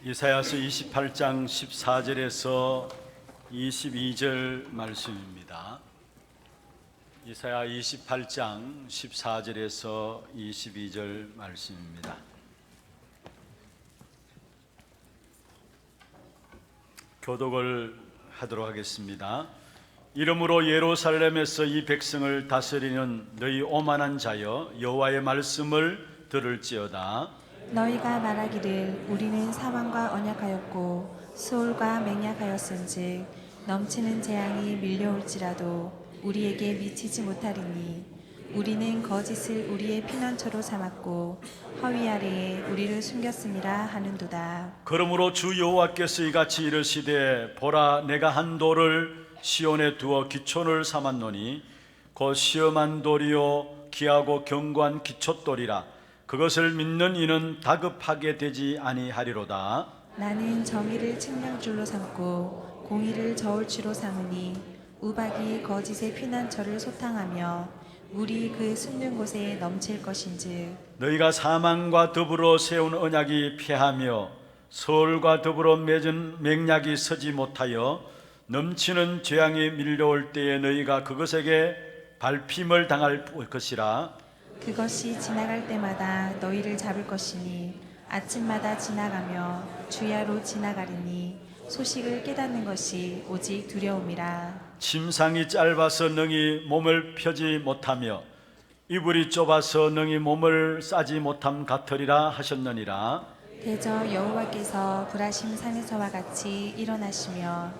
이사야서 28장 14절에서 22절 말씀입니다. 이사야 28장 14절에서 22절 말씀입니다. 교독을 하도록 하겠습니다. 이러므로 예루살렘에서 이 백성을 다스리는 너희 오만한 자여, 여호와의 말씀을 들을지어다. 너희가 말하기를 우리는 사망과 언약하였고 수올과 맹약하였은즉 넘치는 재앙이 밀려올지라도 우리에게 미치지 못하리니 우리는 거짓을 우리의 피난처로 삼았고 허위 아래에 우리를 숨겼음이라 하는도다. 그러므로 주 여호와께서 이같이 이르시되, 보라, 내가 한 돌을 시온에 두어 기촌을 삼았노니 곧 시험한 돌이요 귀하고 견고한 기초돌이라. 그것을 믿는 이는 다급하게 되지 아니하리로다. 나는 정의를 측량줄로 삼고 공의를 저울추로 삼으니 우박이 거짓의 피난처를 소탕하며 물이 그 숨는 곳에 넘칠 것인즉 너희가 사망과 더불어 세운 언약이 패하며 서울과 더불어 맺은 맹약이 서지 못하여 넘치는 재앙이 밀려올 때에 너희가 그것에게 밟힘을 당할 것이라. 그것이 지나갈 때마다 너희를 잡을 것이니 아침마다 지나가며 주야로 지나가리니 소식을 깨닫는 것이 오직 두려움이라. 침상이 짧아서 능히 몸을 펴지 못하며 이불이 좁아서 능히 몸을 싸지 못함 같으리라 하셨느니라. 대저 여호와께서 브라심 산에서와 같이 일어나시며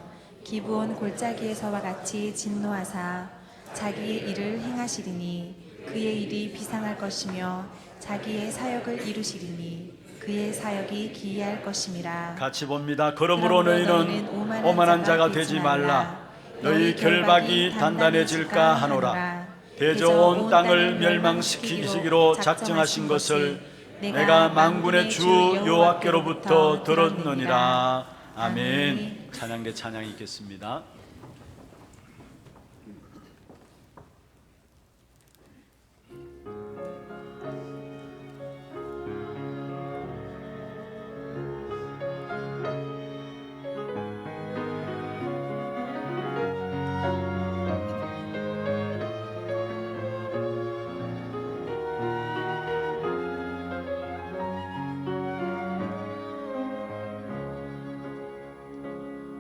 기브온 골짜기에서와 같이 진노하사 자기의 일을 행하시리니 그의 일이 비상할 것이며 자기의 사역을 이루시리니 그의 사역이 기이할 것임이라. 같이 봅니다. 그러므로 너희는 오만한 자가 되지 말라. 너희 결박이 단단해질까 하노라. 대저 온 땅을 멸망시키시기로 작정하신 것을 내가 만군의 주 여호와께로부터 들었느니라. 아멘. 찬양대 찬양이 있겠습니다.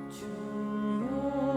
주여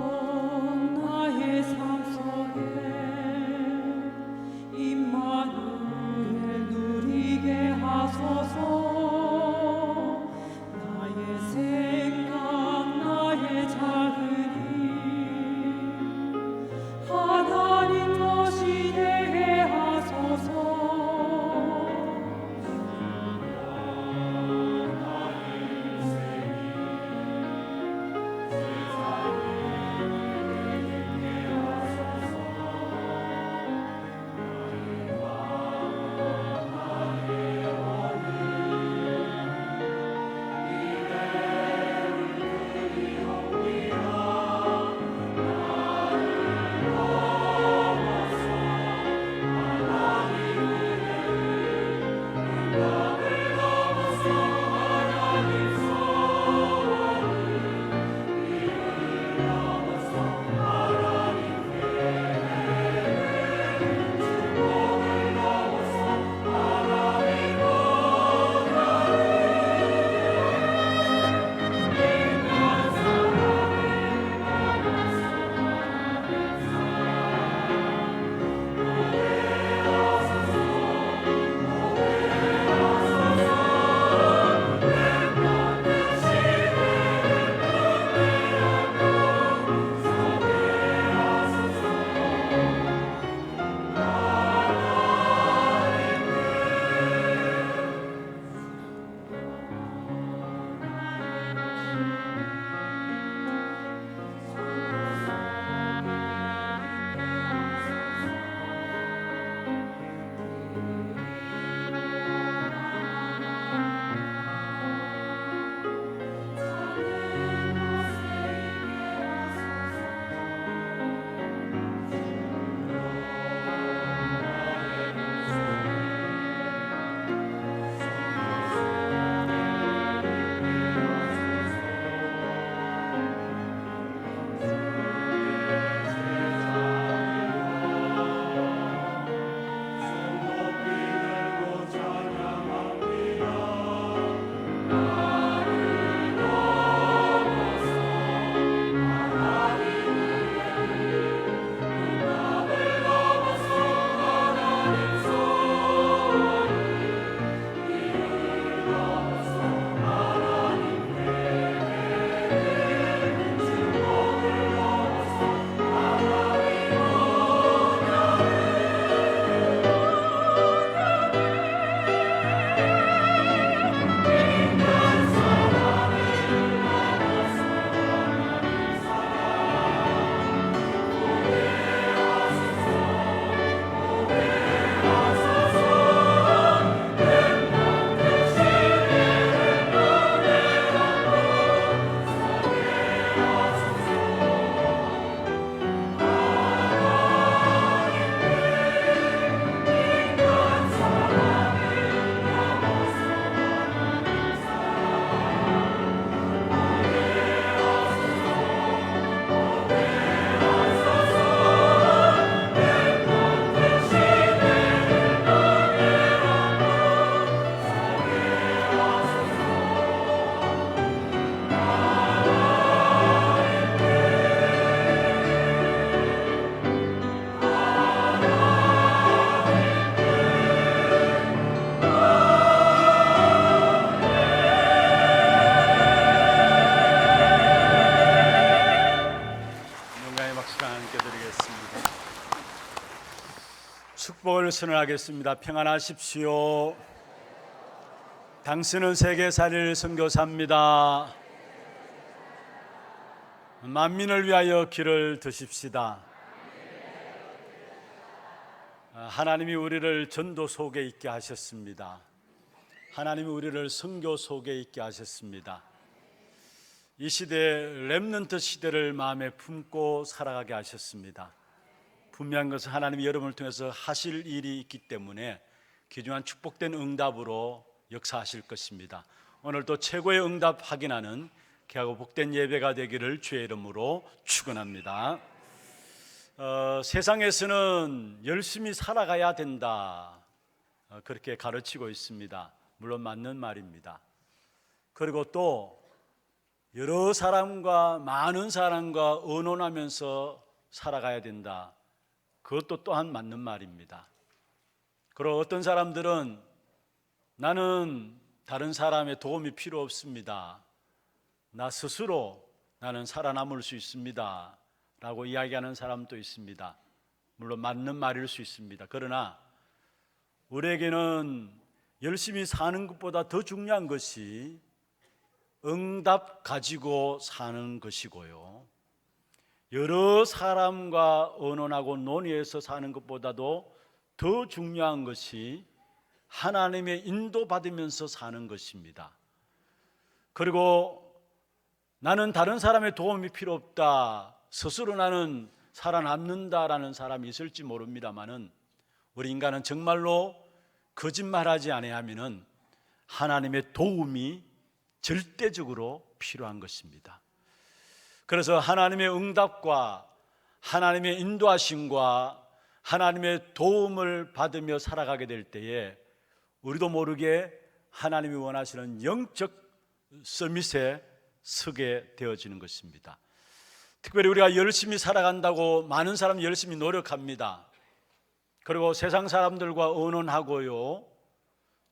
평안을 선언하겠습니다. 평안하십시오. 당신은 세계살릴 선교사입니다. 만민을 위하여 길을 드십시다. 하나님이 우리를 전도 속에 있게 하셨습니다. 하나님이 우리를 선교 속에 있게 하셨습니다. 이 시대 렘넌트 시대를 마음에 품고 살아가게 하셨습니다. 분명한 것은 하나님이 여러분을 통해서 하실 일이 있기 때문에 귀중한 축복된 응답으로 역사하실 것입니다. 오늘도 최고의 응답 확인하는 귀하고 복된 예배가 되기를 주의 이름으로 축원합니다. 세상에서는 열심히 살아가야 된다, 그렇게 가르치고 있습니다. 물론 맞는 말입니다. 그리고 또 여러 사람과, 많은 사람과 의논하면서 살아가야 된다, 그것도 또한 맞는 말입니다. 그리고 어떤 사람들은 나는 다른 사람의 도움이 필요 없습니다, 나 스스로 나는 살아남을 수 있습니다 라고 이야기하는 사람도 있습니다. 물론 맞는 말일 수 있습니다. 그러나 우리에게는 열심히 사는 것보다 더 중요한 것이 응답 가지고 사는 것이고요, 여러 사람과 의논하고 논의해서 사는 것보다도 더 중요한 것이 하나님의 인도받으면서 사는 것입니다. 그리고 나는 다른 사람의 도움이 필요 없다, 스스로 나는 살아남는다라는 사람이 있을지 모릅니다만은 우리 인간은 정말로 거짓말하지 아니하면은 하나님의 도움이 절대적으로 필요한 것입니다. 그래서 하나님의 응답과 하나님의 인도하심과 하나님의 도움을 받으며 살아가게 될 때에 우리도 모르게 하나님이 원하시는 영적 서밋에 서게 되어지는 것입니다. 특별히 우리가 열심히 살아간다고 많은 사람이 열심히 노력합니다. 그리고 세상 사람들과 의논하고요,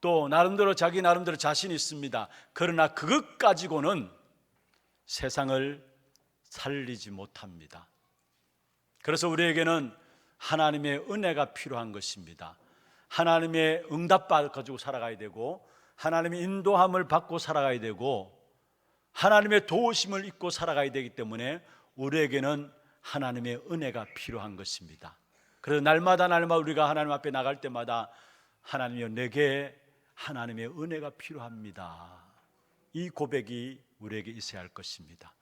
또 나름대로 자기 나름대로 자신이 있습니다. 그러나 그것 가지고는 세상을 살리지 못합니다. 그래서 우리에게는 하나님의 은혜가 필요한 것입니다. 하나님의 응답을 가지고 살아가야 되고, 하나님의 인도함을 받고 살아가야 되고, 하나님의 도우심을 입고 살아가야 되기 때문에 우리에게는 하나님의 은혜가 필요한 것입니다. 그래서 날마다 우리가 하나님 앞에 나갈 때마다 하나님이여, 내게 하나님의 은혜가 필요합니다, 이 고백이 우리에게 있어야 할 것입니다.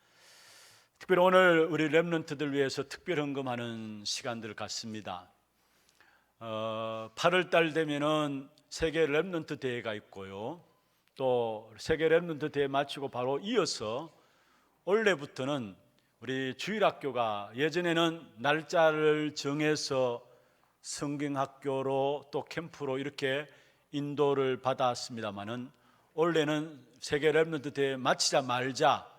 특별히 오늘 우리 렘넌트들 위해서 특별 헌금하는 시간들을 갖습니다. 8월 달 되면은 세계 렘넌트 대회가 있고요, 또 세계 렘넌트 대회 마치고 바로 이어서 올해부터는 우리 주일학교가, 예전에는 날짜를 정해서 성경학교로 또 캠프로 이렇게 인도를 받았습니다마는 올해는 세계 렘넌트 대회 마치자마자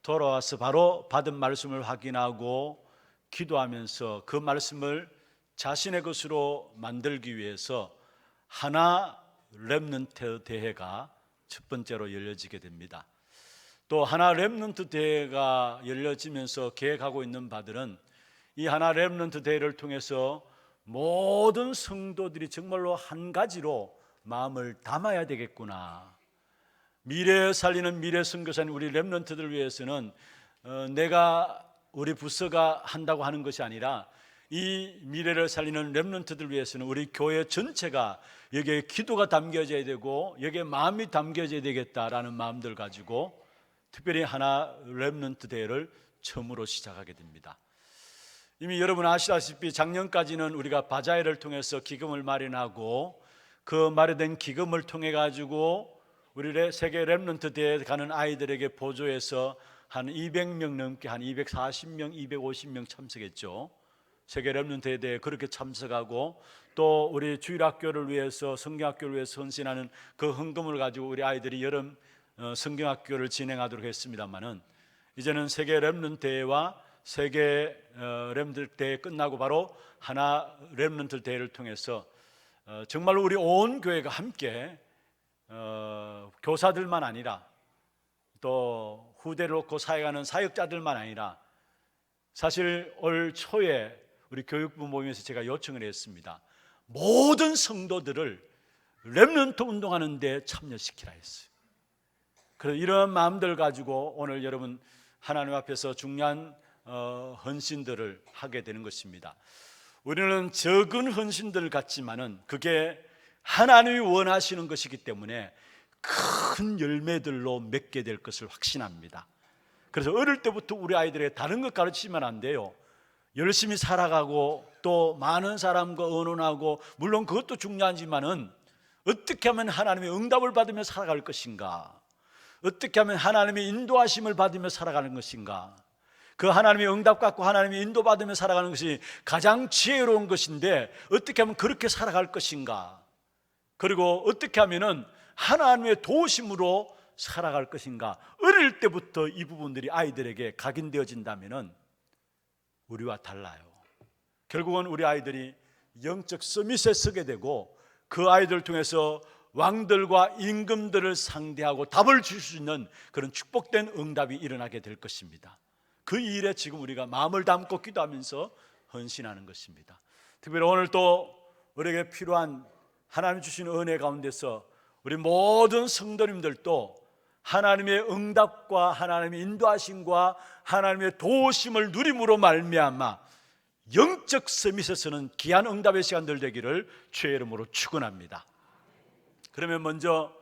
돌아와서 바로 받은 말씀을 확인하고 기도하면서 그 말씀을 자신의 것으로 만들기 위해서 하나 렘넌트 대회가 첫 번째로 열려지게 됩니다. 또 하나 렘넌트 대회가 열려지면서 계획하고 있는 바들은 이 하나 렘넌트 대회를 통해서 모든 성도들이 정말로 한 가지로 마음을 담아야 되겠구나, 미래 살리는 미래 선교사님 우리 렘넌트들 위해서는 내가 우리 부서가 한다고 하는 것이 아니라 이 미래를 살리는 렘넌트들 위해서는 우리 교회 전체가 여기에 기도가 담겨져야 되고 여기에 마음이 담겨져야 되겠다라는 마음들 가지고 특별히 하나 렘넌트 대회를 처음으로 시작하게 됩니다. 이미 여러분 아시다시피 작년까지는 우리가 바자회를 통해서 기금을 마련하고 그 마련된 기금을 통해 가지고 우리 세계 렘넌트 대회에 가는 아이들에게 보조해서 한 200명 넘게, 한 240명, 250명 참석했죠. 세계 렘넌트 대회에 그렇게 참석하고 또 우리 주일학교를 위해서, 성경학교를 위해서 헌신하는 그 헌금을 가지고 우리 아이들이 여름 성경학교를 진행하도록 했습니다만은 이제는 세계 렘넌트 대회와 세계 렘넌트 대회 끝나고 바로 하나 렘넌트 대회를 통해서 정말로 우리 온 교회가 함께 교사들만 아니라 또 후대를 놓고 사역하는 사역자들만 아니라 사실 올 초에 우리 교육부 모임에서 제가 요청을 했습니다. 모든 성도들을 렘넌트 운동하는 데 참여시키라 했어요. 그래서 이런 마음들 가지고 오늘 여러분 하나님 앞에서 중요한 헌신들을 하게 되는 것입니다. 우리는 적은 헌신들 같지만은 그게 하나님이 원하시는 것이기 때문에 큰 열매들로 맺게 될 것을 확신합니다. 그래서 어릴 때부터 우리 아이들에게 다른 것 가르치면 안 돼요. 열심히 살아가고 또 많은 사람과 의논하고, 물론 그것도 중요하지만은 어떻게 하면 하나님의 응답을 받으며 살아갈 것인가, 어떻게 하면 하나님의 인도하심을 받으며 살아가는 것인가, 그 하나님의 응답 갖고 하나님의 인도받으며 살아가는 것이 가장 지혜로운 것인데 어떻게 하면 그렇게 살아갈 것인가, 그리고 어떻게 하면은 하나님의 도우심으로 살아갈 것인가, 어릴 때부터 이 부분들이 아이들에게 각인되어진다면은 우리와 달라요. 결국은 우리 아이들이 영적 서밋에 서게 되고 그 아이들을 통해서 왕들과 임금들을 상대하고 답을 줄 수 있는 그런 축복된 응답이 일어나게 될 것입니다. 그 일에 지금 우리가 마음을 담고 기도하면서 헌신하는 것입니다. 특별히 오늘 또 우리에게 필요한 하나님 주신 은혜 가운데서 우리 모든 성도님들도 하나님의 응답과 하나님의 인도하심과 하나님의 도우심을 누림으로 말미암아 영적 서밋에서는 귀한 응답의 시간들 되기를 주의 이름으로 축원합니다. 그러면 먼저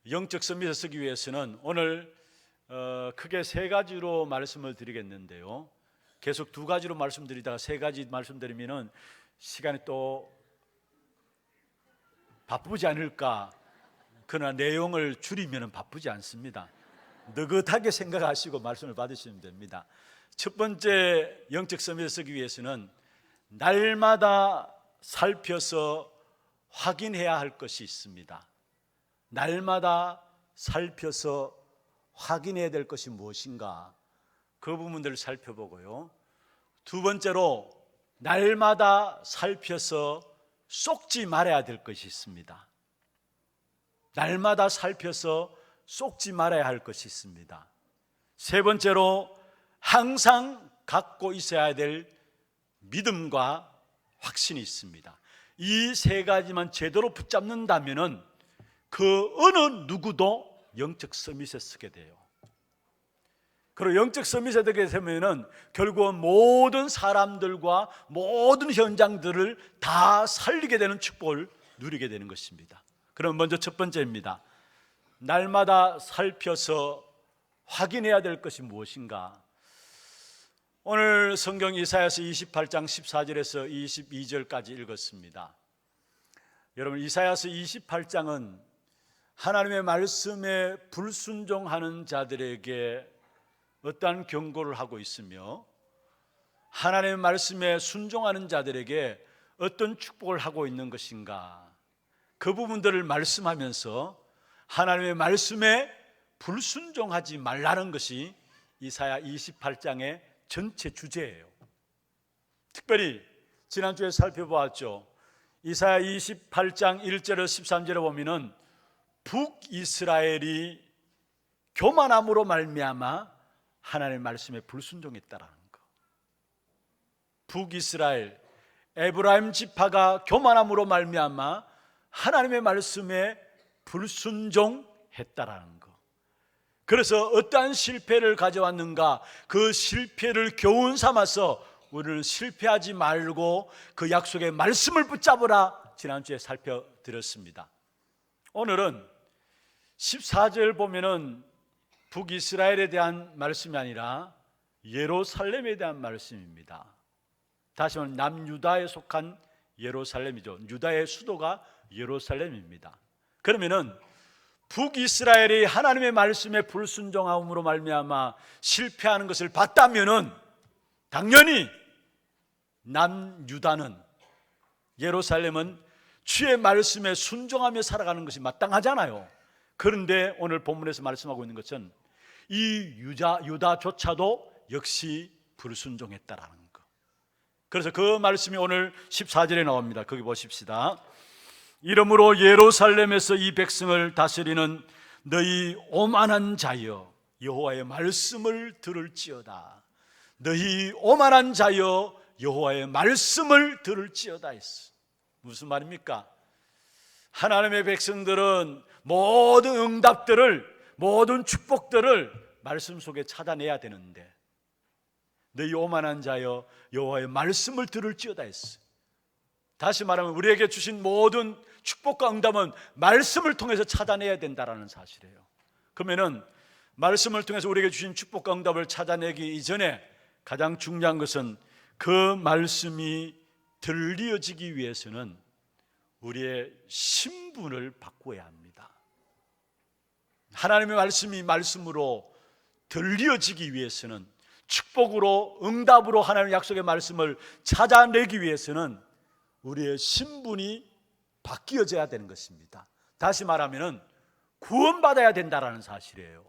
영적 서밋에 서기 위해서는 오늘 크게 세 가지로 말씀을 드리겠는데요, 계속 두 가지로 말씀드리다가 세 가지 말씀드리면은 시간이 또 바쁘지 않을까. 그러나 내용을 줄이면 바쁘지 않습니다. 느긋하게 생각하시고 말씀을 받으시면 됩니다. 첫 번째 영적 서밋에 서기 위해서는 날마다 살펴서 확인해야 할 것이 있습니다. 날마다 살펴서 확인해야 될 것이 무엇인가, 그 부분들을 살펴보고요. 두 번째로 날마다 살펴서 속지 말아야 될 것이 있습니다. 날마다 살펴서 속지 말아야 할 것이 있습니다. 세 번째로 항상 갖고 있어야 될 믿음과 확신이 있습니다. 이 세 가지만 제대로 붙잡는다면은 그 어느 누구도 영적 서밋에 서게 돼요. 그리고 영적 서밋에 되게 되면은 결국은 모든 사람들과 모든 현장들을 다 살리게 되는 축복을 누리게 되는 것입니다. 그럼 먼저 첫 번째입니다. 날마다 살펴서 확인해야 될 것이 무엇인가. 오늘 성경 이사야서 28장 14절에서 22절까지 읽었습니다. 여러분, 이사야서 28장은 하나님의 말씀에 불순종하는 자들에게 어떠한 경고를 하고 있으며 하나님의 말씀에 순종하는 자들에게 어떤 축복을 하고 있는 것인가, 그 부분들을 말씀하면서 하나님의 말씀에 불순종하지 말라는 것이 이사야 28장의 전체 주제예요. 특별히 지난주에 살펴보았죠. 이사야 28장 1절에서 13절에 보면은 북이스라엘이 교만함으로 말미암아 하나님의 말씀에 불순종했다라는 거. 북이스라엘 에브라임 지파가 교만함으로 말미암아 하나님의 말씀에 불순종했다라는 거. 그래서 어떠한 실패를 가져왔는가, 그 실패를 교훈 삼아서 우리는 실패하지 말고 그 약속의 말씀을 붙잡으라 지난주에 살펴드렸습니다. 오늘은 14절 보면은 북이스라엘에 대한 말씀이 아니라 예루살렘에 대한 말씀입니다. 다시 말하면 남유다에 속한 예루살렘이죠. 유다의 수도가 예루살렘입니다. 그러면은 북이스라엘이 하나님의 말씀에 불순종함으로 말미암아 실패하는 것을 봤다면은 당연히 남유다는, 예루살렘은 주의 말씀에 순종하며 살아가는 것이 마땅하잖아요. 그런데 오늘 본문에서 말씀하고 있는 것은 이 유다조차도 역시 불순종했다라는 것. 그래서 그 말씀이 오늘 14절에 나옵니다. 거기 보십시다. 이러므로 예루살렘에서 이 백성을 다스리는 너희 오만한 자여 여호와의 말씀을 들을지어다. 너희 오만한 자여 여호와의 말씀을 들을지어다 했어. 무슨 말입니까? 하나님의 백성들은 모든 응답들을, 모든 축복들을 말씀 속에 찾아내야 되는데, 너희 오만한 자여 여호와의 말씀을 들을지어다 했어요. 다시 말하면 우리에게 주신 모든 축복과 응답은 말씀을 통해서 찾아내야 된다는 사실이에요. 그러면은 말씀을 통해서 우리에게 주신 축복과 응답을 찾아내기 이전에 가장 중요한 것은 그 말씀이 들려지기 위해서는 우리의 신분을 바꿔야 합니다. 하나님의 말씀이 말씀으로 들려지기 위해서는, 축복으로 응답으로 하나님의 약속의 말씀을 찾아내기 위해서는 우리의 신분이 바뀌어져야 되는 것입니다. 다시 말하면 구원받아야 된다는 사실이에요.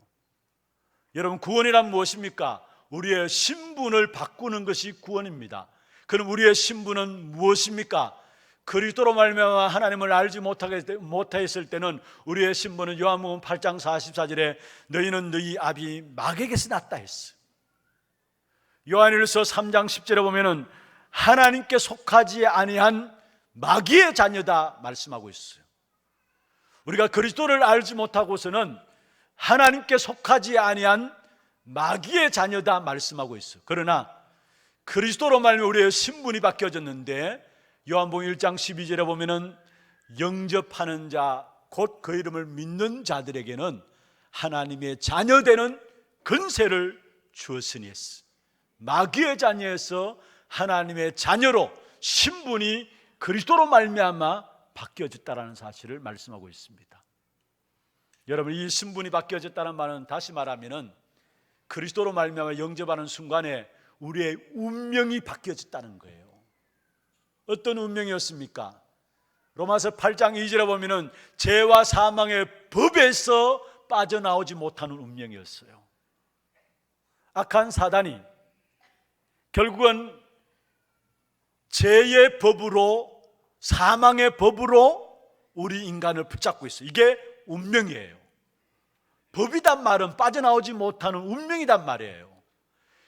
여러분, 구원이란 무엇입니까? 우리의 신분을 바꾸는 것이 구원입니다. 그럼 우리의 신분은 무엇입니까? 그리스도로 말미암아 하나님을 알지 못하였을 때는 우리의 신분은 요한복음 8장 44절에 너희는 너희 아비 마귀에게서 났다 했어요. 요한일서 3장 10절에 보면은 하나님께 속하지 아니한 마귀의 자녀다 말씀하고 있어요. 우리가 그리스도를 알지 못하고서는 하나님께 속하지 아니한 마귀의 자녀다 말씀하고 있어요. 그러나 그리스도로 말미암아 우리의 신분이 바뀌어졌는데, 요한복음 1장 12절에 보면은 영접하는 자, 곧 그 이름을 믿는 자들에게는 하나님의 자녀되는 권세를 주었으니 했어. 마귀의 자녀에서 하나님의 자녀로 신분이 그리스도로 말미암아 바뀌어졌다는 사실을 말씀하고 있습니다. 여러분, 이 신분이 바뀌어졌다는 말은 다시 말하면은 그리스도로 말미암아 영접하는 순간에 우리의 운명이 바뀌어졌다는 거예요. 어떤 운명이었습니까? 로마서 8장 2절에 보면은 죄와 사망의 법에서 빠져나오지 못하는 운명이었어요. 악한 사단이 결국은 죄의 법으로, 사망의 법으로 우리 인간을 붙잡고 있어요. 이게 운명이에요. 법이란 말은 빠져나오지 못하는 운명이란 말이에요.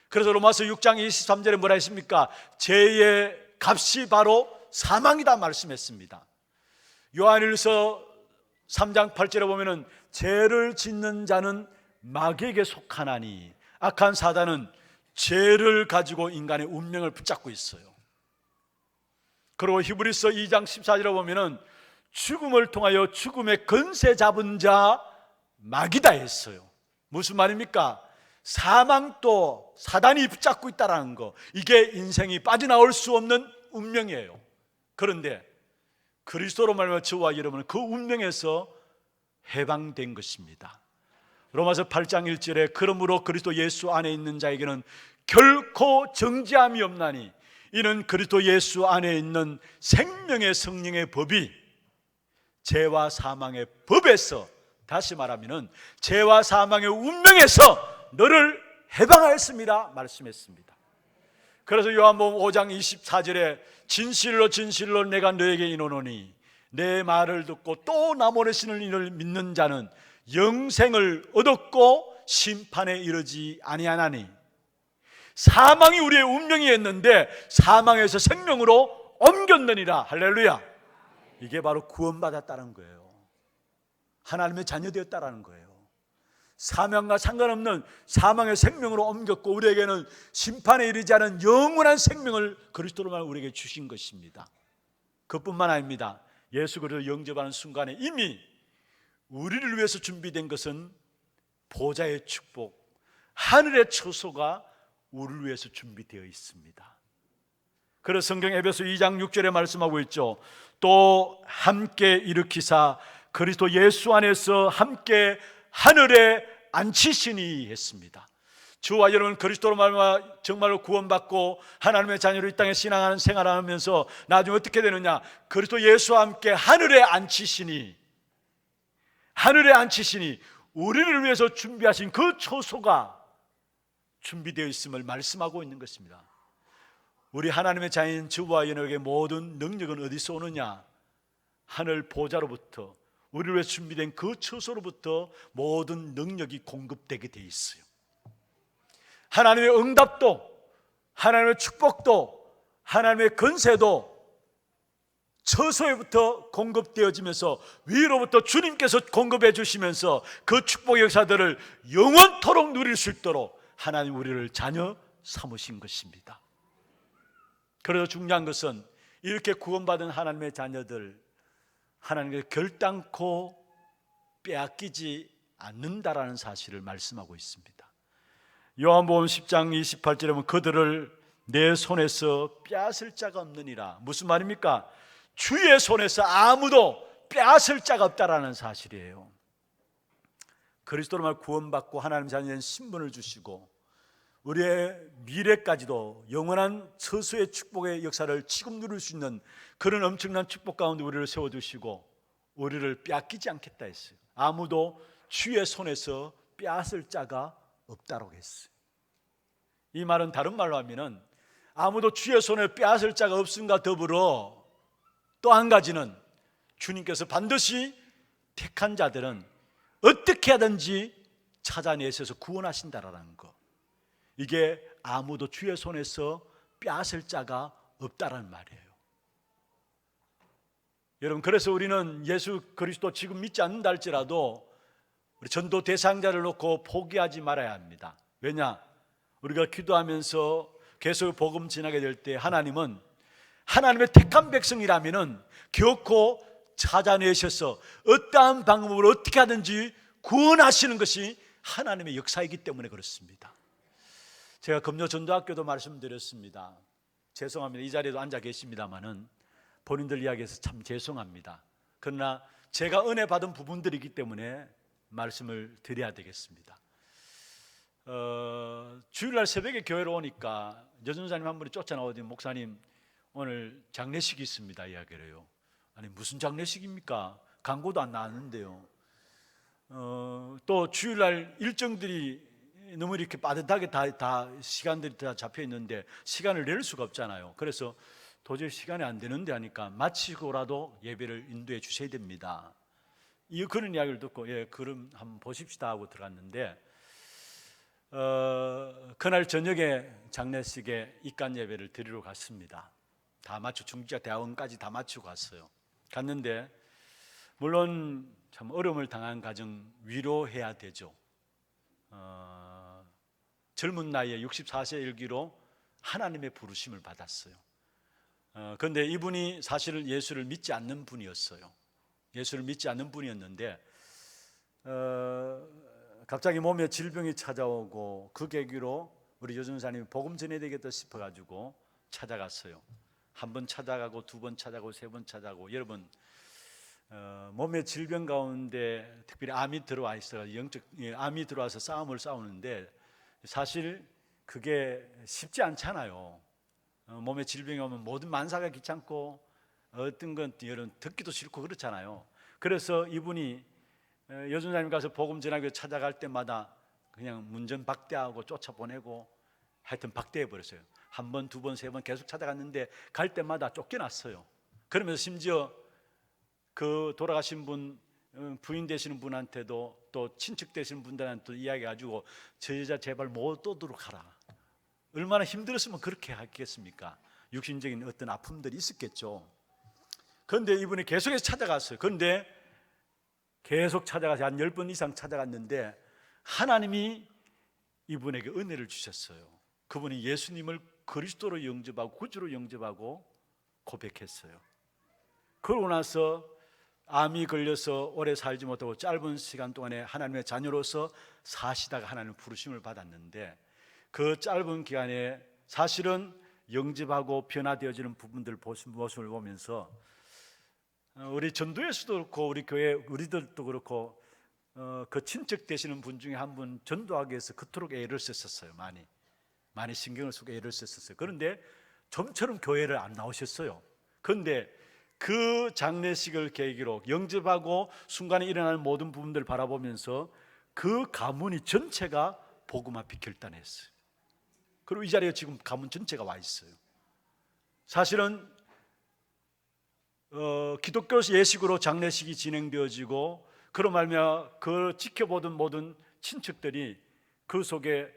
그래서 로마서 6장 23절에 뭐라 했습니까? 죄의 값이 바로 사망이다 말씀했습니다. 요한일서 3장 8절에 보면은 죄를 짓는 자는 마귀에게 속하나니, 악한 사단은 죄를 가지고 인간의 운명을 붙잡고 있어요. 그리고 히브리서 2장 14절에 보면은 죽음을 통하여 죽음의 권세 잡은 자 마귀다 했어요. 무슨 말입니까? 사망도 사단이 붙잡고 있다는 거, 이게 인생이 빠져나올 수 없는 운명이에요. 그런데 그리스도로 말미암아 저와 여러분은 그 운명에서 해방된 것입니다. 로마서 8장 1절에 그러므로 그리스도 예수 안에 있는 자에게는 결코 정죄함이 없나니 이는 그리스도 예수 안에 있는 생명의 성령의 법이 죄와 사망의 법에서, 다시 말하면 죄와 사망의 운명에서 너를 해방하였습니다 말씀했습니다. 그래서 요한복음 5장 24절에 진실로 진실로 내가 너에게 이르노니 내 말을 듣고 또 나 보내시는 이를 믿는 자는 영생을 얻었고 심판에 이르지 아니하나니, 사망이 우리의 운명이었는데 사망에서 생명으로 옮겼느니라. 할렐루야. 이게 바로 구원받았다는 거예요. 하나님의 자녀되었다는 거예요. 사망과 상관없는 사망의 생명으로 옮겼고 우리에게는 심판에 이르지 않은 영원한 생명을 그리스도로 말하여 우리에게 주신 것입니다. 그뿐만 아닙니다. 예수 그리스도를 영접하는 순간에 이미 우리를 위해서 준비된 것은 보좌의 축복, 하늘의 처소가 우리를 위해서 준비되어 있습니다. 그래서 성경 에베소 2장 6절에 말씀하고 있죠. 또 함께 일으키사 그리스도 예수 안에서 함께 하늘에 앉히시니 했습니다. 저와 여러분 그리스도로 말미암아 정말로 구원받고 하나님의 자녀로 이 땅에 신앙하는 생활하면서 나중에 어떻게 되느냐? 그리스도 예수와 함께 하늘에 앉히시니, 하늘에 앉히시니 우리를 위해서 준비하신 그 처소가 준비되어 있음을 말씀하고 있는 것입니다. 우리 하나님의 자녀인 저와 여러분에게 모든 능력은 어디서 오느냐? 하늘 보좌로부터, 우리를 위해 준비된 그 처소로부터 모든 능력이 공급되게 되어 있어요. 하나님의 응답도, 하나님의 축복도, 하나님의 권세도 처소에부터 공급되어지면서 위로부터 주님께서 공급해 주시면서 그 축복의 역사들을 영원토록 누릴 수 있도록 하나님 우리를 자녀 삼으신 것입니다. 그래서 중요한 것은 이렇게 구원받은 하나님의 자녀들, 하나님께서 결단코 빼앗기지 않는다라는 사실을 말씀하고 있습니다. 요한복음 10장 28절에 보면 그들을 내 손에서 빼앗을 자가 없느니라. 무슨 말입니까? 주의 손에서 아무도 빼앗을 자가 없다라는 사실이에요. 그리스도로 말 구원받고 하나님 자녀된 신분을 주시고 우리의 미래까지도 영원한 처소의 축복의 역사를 지금 누릴 수 있는 그런 엄청난 축복 가운데 우리를 세워두시고 우리를 빼앗기지 않겠다 했어요. 아무도 주의 손에서 빼앗을 자가 없다라고 했어요. 이 말은 다른 말로 하면은 아무도 주의 손에 빼앗을 자가 없음과 더불어 또 한 가지는 주님께서 반드시 택한 자들은 어떻게 하든지 찾아내셔서 구원하신다라는 거. 이게 아무도 주의 손에서 빼앗을 자가 없다라는 말이에요. 여러분, 그래서 우리는 예수 그리스도 지금 믿지 않는다 할지라도 우리 전도 대상자를 놓고 포기하지 말아야 합니다. 왜냐? 우리가 기도하면서 계속 복음 전하게 될 때 하나님은 하나님의 택한 백성이라면은 결코 찾아내셔서 어떠한 방법으로 어떻게 하든지 구원하시는 것이 하나님의 역사이기 때문에 그렇습니다. 제가 금요 전도학교도 말씀드렸습니다. 죄송합니다. 이 자리에도 앉아 계십니다마는 본인들 이야기해서 참 죄송합니다. 그러나 제가 은혜 받은 부분들이기 때문에 말씀을 드려야 되겠습니다. 주일날 새벽에 교회로 오니까 여전사님 한 분이 쫓아나오더니 목사님 오늘 장례식이 있습니다 이야기를 해요. 아니 무슨 장례식입니까? 광고도 안 나왔는데요. 또 주일날 일정들이 너무 이렇게 빠듯하게 다 시간들이 다 잡혀 있는데 시간을 낼 수가 없잖아요. 그래서 도저히 시간이 안 되는데 하니까 마치고라도 예배를 인도해 주셔야 됩니다. 그런 이야기를 듣고 그럼 한번 보십시다 하고 들어갔는데 그날 저녁에 장례식에 입관 예배를 드리러 갔습니다. 다 마치고 중직자 대학원까지 다 마치고 갔어요. 갔는데 물론 참 어려움을 당한 가정 위로해야 되죠. 젊은 나이에 64세 일기로 하나님의 부르심을 받았어요. 그런데 이분이 사실은 예수를 믿지 않는 분이었어요. 예수를 믿지 않는 분이었는데 갑자기 몸에 질병이 찾아오고 그 계기로 우리 여전사님이 복음 전해야 되겠다 싶어가지고 찾아갔어요. 한 번 찾아가고 두 번 찾아가고 세 번 찾아가고 여러분 몸의 질병 가운데 특별히 암이 들어와 있어서 암이 들어와서 싸움을 싸우는데 사실 그게 쉽지 않잖아요. 몸에 질병이 오면 모든 만사가 귀찮고 어떤 건 여러분 듣기도 싫고 그렇잖아요. 그래서 이분이 여전사님 가서 복음 전하기 찾아갈 때마다 그냥 문전박대하고 쫓아보내고 하여튼 박대해 버렸어요. 한 번, 두 번, 세 번 계속 찾아갔는데 갈 때마다 쫓겨났어요. 그러면서 심지어 그 돌아가신 분 부인 되시는 분한테도 또 친척 되시는 분들한테도 이야기해가지고 저 여자 제발 못 오도록 하라. 얼마나 힘들었으면 그렇게 하겠습니까? 육신적인 어떤 아픔들이 있었겠죠. 그런데 이분이 계속해서 찾아갔어요. 그런데 계속 찾아가서 한 10번 이상 찾아갔는데 하나님이 이분에게 은혜를 주셨어요. 그분이 예수님을 그리스도로 영접하고 구주로 영접하고 고백했어요. 그러고 나서 암이 걸려서 오래 살지 못하고 짧은 시간 동안에 하나님의 자녀로서 사시다가 하나님의 부르심을 받았는데 그 짧은 기간에 사실은 영접하고 변화되어지는 부분들 모습을 보면서 우리 전도에서도 그렇고 우리 교회 우리들도 그렇고 그 친척 되시는 분 중에 한 분 전도하기 위해서 그토록 애를 썼었어요. 많이 신경을 쓰고 애를 썼었어요. 그런데 좀처럼 교회를 안 나오셨어요. 그런데 그 장례식을 계기로 영접하고 순간에 일어나는 모든 부분들을 바라보면서 그 가문이 전체가 복음 앞에 결단했어요. 그리고 이 자리에 지금 가문 전체가 와 있어요. 사실은 기독교 예식으로 장례식이 진행되어지고 그로 말미암아 그 지켜보던 모든 친척들이 그 속에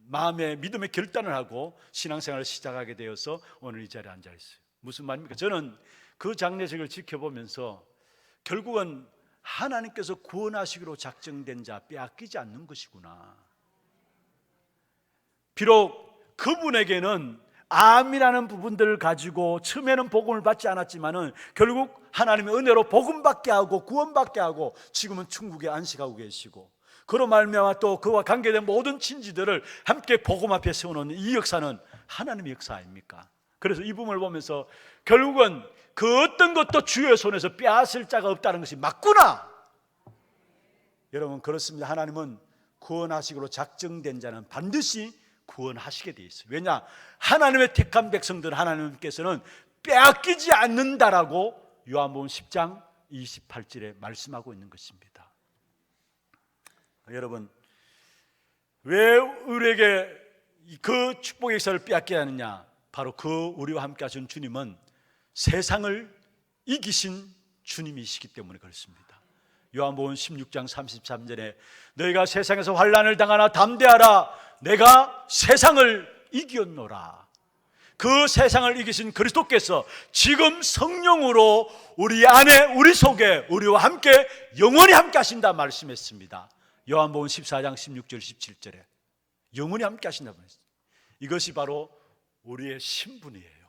마음의 믿음의 결단을 하고 신앙생활을 시작하게 되어서 오늘 이 자리에 앉아 있어요. 무슨 말입니까? 저는 그 장례식을 지켜보면서 결국은 하나님께서 구원하시기로 작정된 자 빼앗기지 않는 것이구나. 비록 그분에게는 암이라는 부분들을 가지고 처음에는 복음을 받지 않았지만은 결국 하나님의 은혜로 복음받게 하고 구원받게 하고 지금은 천국에 안식하고 계시고, 그로 말미암아 또 그와 관계된 모든 친지들을 함께 복음 앞에 세워놓는 이 역사는 하나님의 역사 아닙니까? 그래서 이 부분을 보면서 결국은 그 어떤 것도 주의 손에서 빼앗을 자가 없다는 것이 맞구나. 여러분, 그렇습니다. 하나님은 구원하시기로 작정된 자는 반드시 구원하시게 돼 있어요. 왜냐? 하나님의 택한 백성들 하나님께서는 빼앗기지 않는다라고 요한복음 10장 28절에 말씀하고 있는 것입니다. 여러분, 왜 우리에게 그 축복의 역사를 빼앗게 하느냐? 바로 그 우리와 함께 하신 주님은 세상을 이기신 주님이시기 때문에 그렇습니다. 요한복음 16장 33절에 너희가 세상에서 환난을 당하나 담대하라, 내가 세상을 이겼노라. 그 세상을 이기신 그리스도께서 지금 성령으로 우리 안에, 우리 속에 우리와 함께 영원히 함께 하신다 말씀했습니다. 요한복음 14장 16절 17절에 영원히 함께 하신다 말씀했습니다. 이것이 바로 우리의 신분이에요.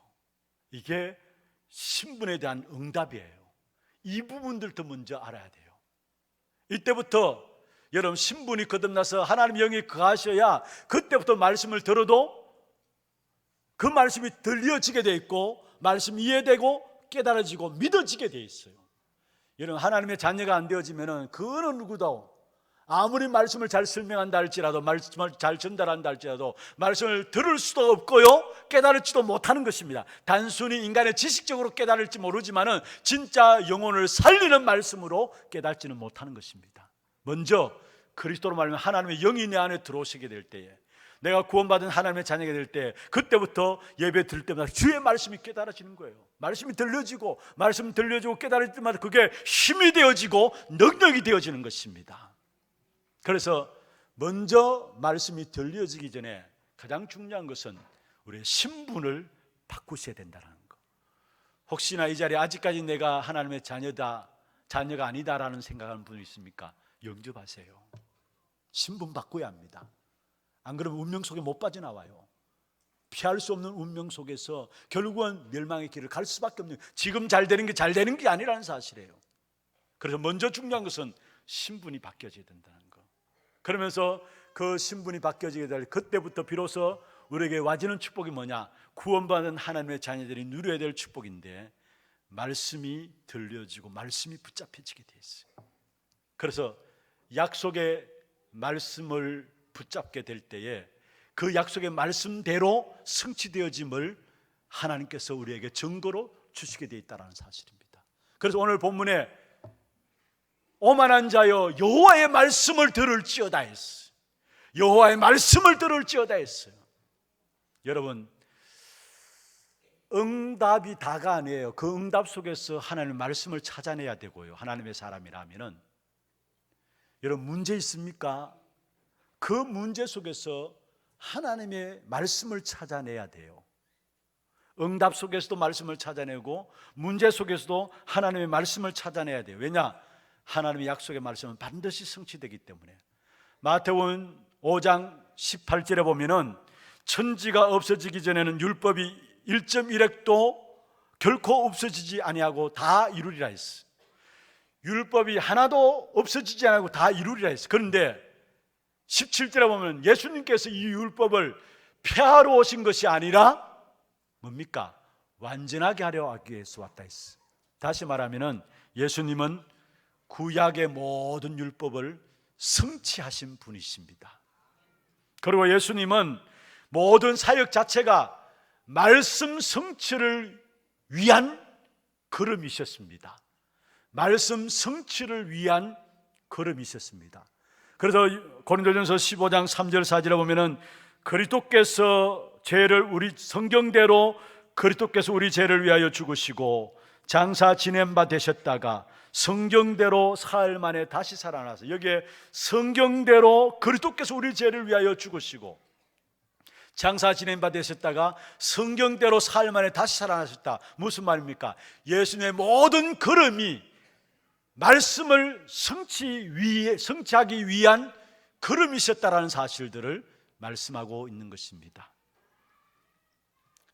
이게 신분에 대한 응답이에요. 이 부분들도 먼저 알아야 돼요. 이때부터 여러분, 신분이 거듭나서 하나님 영이 거하셔야 그때부터 말씀을 들어도 그 말씀이 들려지게 돼 있고 말씀이 이해되고 깨달아지고 믿어지게 돼 있어요. 여러분, 하나님의 자녀가 안 되어지면 그 어느 누구도 아무리 말씀을 잘 설명한다 할지라도, 말씀을 잘 전달한다 할지라도 말씀을 들을 수도 없고요, 깨달을지도 못하는 것입니다. 단순히 인간의 지식적으로 깨달을지 모르지만은 진짜 영혼을 살리는 말씀으로 깨닫지는 못하는 것입니다. 먼저 그리스도로 말하면 하나님의 영이 내 안에 들어오시게 될 때에, 내가 구원받은 하나님의 자녀가 될 때, 그때부터 예배 드릴 때마다 주의 말씀이 깨달아지는 거예요. 말씀이 들려지고 깨달을 때마다 그게 힘이 되어지고 능력이 되어지는 것입니다. 그래서 먼저 말씀이 들려지기 전에 가장 중요한 것은 우리의 신분을 바꾸셔야 된다는 것. 혹시나 이 자리에 아직까지 내가 하나님의 자녀가 아니다라는 생각하는 분이 있습니까? 영접하세요. 신분 바꿔야 합니다. 안 그러면 운명 속에 못 빠져나와요. 피할 수 없는 운명 속에서 결국은 멸망의 길을 갈 수밖에 없는, 지금 잘 되는 게 아니라는 사실이에요. 그래서 먼저 중요한 것은 신분이 바뀌어져야 된다는 것. 그러면서 그 신분이 바뀌어지게 될 그때부터 비로소 우리에게 와지는 축복이 뭐냐? 구원받은 하나님의 자녀들이 누려야 될 축복인데, 말씀이 들려지고 말씀이 붙잡혀지게 돼 있어요. 그래서 약속의 말씀을 붙잡게 될 때에 그 약속의 말씀대로 성취되어짐을 하나님께서 우리에게 증거로 주시게 돼 있다는 사실입니다. 그래서 오늘 본문에 오만한 자여 여호와의 말씀을 들을지어다 했어요. 여호와의 말씀을 들을지어다 했어요. 여러분, 응답이 다가 아니에요. 그 응답 속에서 하나님의 말씀을 찾아내야 되고요. 하나님의 사람이라면은, 여러분, 문제 있습니까? 그 문제 속에서 하나님의 말씀을 찾아내야 돼요. 응답 속에서도 말씀을 찾아내고 문제 속에서도 하나님의 말씀을 찾아내야 돼요. 왜냐? 하나님의 약속의 말씀은 반드시 성취되기 때문에. 마태복음 5장 18절에 보면은 천지가 없어지기 전에는 율법이 1.1획도 결코 없어지지 아니하고 다 이루리라 했어. 율법이 하나도 없어지지 않고 다 이루리라 했어. 그런데 17절에 보면 예수님께서 이 율법을 폐하러 오신 것이 아니라 뭡니까? 완전하게 하려 하기 위해서 왔다 했어. 다시 말하면은 예수님은 구약의 모든 율법을 성취하신 분이십니다. 그리고 예수님은 모든 사역 자체가 말씀 성취를 위한 걸음이셨습니다. 말씀 성취를 위한 걸음이셨습니다. 그래서 고린도전서 15장 3절 4절에 보면은 그리스도께서 우리 성경대로 그리스도께서 우리 죄를 위하여 죽으시고 장사 지낸 바 되셨다가 성경대로 사흘 만에 다시 살아나서, 여기에 성경대로 그리스도께서 우리 죄를 위하여 죽으시고 장사 진행 받으셨다가 성경대로 사흘 만에 다시 살아나셨다. 무슨 말입니까? 예수님의 모든 걸음이 말씀을 성취하기 위한 걸음이셨다라는 사실들을 말씀하고 있는 것입니다.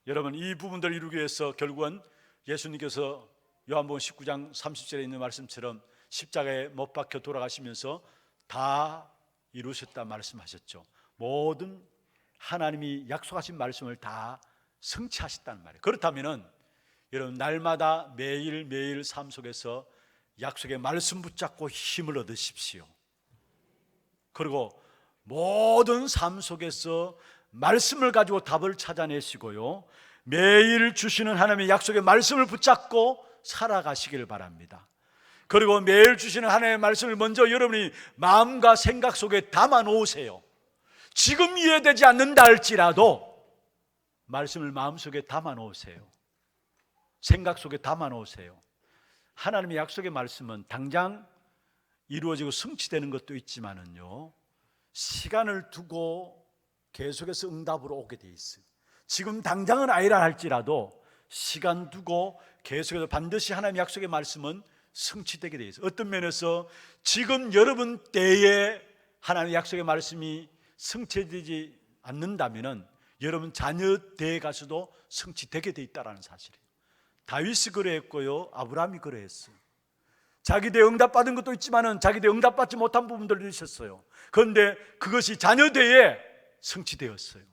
여러분, 이 부분들을 이루기 위해서 결국은 예수님께서 요한복음 19장 30절에 있는 말씀처럼 십자가에 못 박혀 돌아가시면서 다 이루셨다 말씀하셨죠. 모든 하나님이 약속하신 말씀을 다 성취하셨다는 말이에요. 그렇다면 여러분, 날마다 매일매일 삶 속에서 약속의 말씀 붙잡고 힘을 얻으십시오. 그리고 모든 삶 속에서 말씀을 가지고 답을 찾아내시고요, 매일 주시는 하나님의 약속의 말씀을 붙잡고 살아가시길 바랍니다. 그리고 매일 주시는 하나님의 말씀을 먼저 여러분이 마음과 생각 속에 담아 놓으세요. 지금 이해되지 않는다 할지라도 말씀을 마음속에 담아 놓으세요. 생각 속에 담아 놓으세요. 하나님의 약속의 말씀은 당장 이루어지고 성취되는 것도 있지만은요, 시간을 두고 계속해서 응답으로 오게 돼 있어요. 지금 당장은 아니라 할지라도 시간 두고 계속해서 반드시 하나님의 약속의 말씀은 성취되게 돼 있어요. 어떤 면에서 지금 여러분 때에 하나님의 약속의 말씀이 성취되지 않는다면 여러분 자녀 때에 가서도 성취되게 돼 있다는 사실이에요. 다윗이 그러했고요, 아브라함이 그러했어요. 자기 때 응답받은 것도 있지만 자기 때 응답받지 못한 부분들도 있었어요. 그런데 그것이 자녀 때에 성취되었어요.